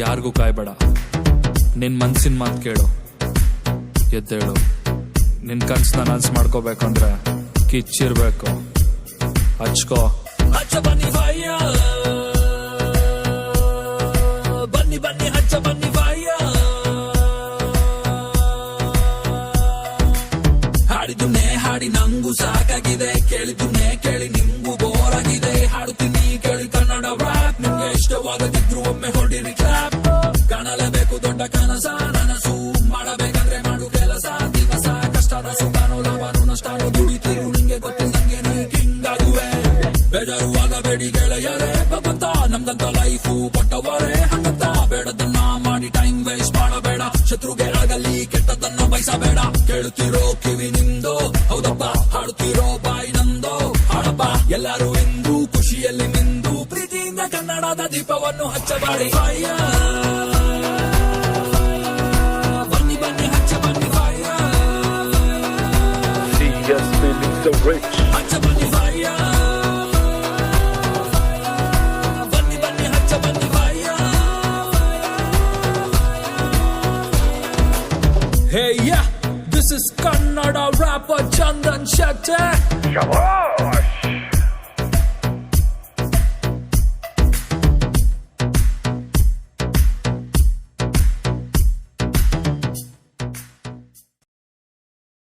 ಯಾರಿಗೂ ಕಾಯ್ಬೇಡ, ನಿನ್ ಮನ್ಸಿನ ಮಾತು ಕೇಳು, ಎದ್ದೇಳು. ನಿನ್ ಕನ್ಸನ್ನ ನನ್ಸ್ ಮಾಡ್ಕೋಬೇಕಂದ್ರೆ ಕಿಚ್ಚಿರ್ಬೇಕು, ಹಚ್ಕೋ. ಹಚ್ಚ ಬನ್ನಿ ಬಾಯ್ಯ, ಬನ್ನಿ ಬನ್ನಿ ಹಚ್ಚ ಬನ್ನಿ ಬಾಯ್ಯ. ಹಾಡಿದುನ್ನೇ ಹಾಡಿ ನಂಗೂ ಸಾಕಾಗಿದೆ, ಕೇಳಿದುನ್ನೇ ಕೇಳಿ ನಿಮ್ಗೂ ಬೋರ್ ಆಗಿದೆ. ಹಾಡುತ್ತೀನಿ ಕೇಳಿ ಕನ್ನಡ ರ್ಯಾಪ್, ನಿಮ್ಗೆ ಇಷ್ಟವಾಗದಿದ್ರು ಒಮ್ಮೆ ಹೊಡಿರಿ ಕ್ಲಾಪ್. ಕಾಣಲೇಬೇಕು ದೊಡ್ಡ ಕನಸ ನನಸು, ಮಾಡಬೇಕಂದ್ರೆ ಮಾಡು ಕೆಲಸ ದಿವಸ. ಕಷ್ಟದ ಸುಖನೋ ಲಾಭನೋ ನಷ್ಟನೋ ದುಡಿತೀರು, ನಿಂಗೆ ಗೊತ್ತಿಲ್ಲಂಗೆ ನೀ ಕಿಂಗ್ ಆಗುವೆ. ಬೇಜಾರು ಆಗಬೇಡಿ ಗೆಳೆಯರೇ, ಭಗವಂತ ನಮ್ದಂತ ಲೈಫು ಕೊಟ್ಟವರೇ ಹಂಗಂತ. ಬೇಡದನ್ನ ಮಾಡಿ ಟೈಮ್ ವೇಸ್ಟ್ ಮಾಡಬೇಡ, ಶತ್ರುಗೆ ಆಗಲಿ ಕೆಟ್ಟದನ್ನ ಬಯಸಬೇಡ. ಕೇಳುತ್ತಿರೋ ಕಿವಿ ನಿಮ್ದೋ, ಹೌದಪ್ಪ ಹಾಡುತ್ತಿರೋ ಬಾಯಿ ನಂದೋ. ಹಾಡಪ್ಪ ಎಲ್ಲರೂ ಎಂದು ಖುಷಿಯಲ್ಲಿ ಮಿಂದು, ಪ್ರೀತಿಯಿಂದ ಕನ್ನಡದ ದೀಪವನ್ನು ಹಚ್ಚಬಾಡಿ. ಬನ್ನಿ ಬನ್ನಿ ಹಚ್ಚ ಬನ್ನಿ ಬಾಯ್ಯ, ಹಚ್ಚ ಬನ್ನಿ ಬಾಯ್ಯ. ಬನ್ನಿ ಬನ್ನಿ ಹಚ್ಚ ಬನ್ನಿ ಬಾಯ್ಯ. Hey yeah, this is Kannada rapper Chandan Shetty.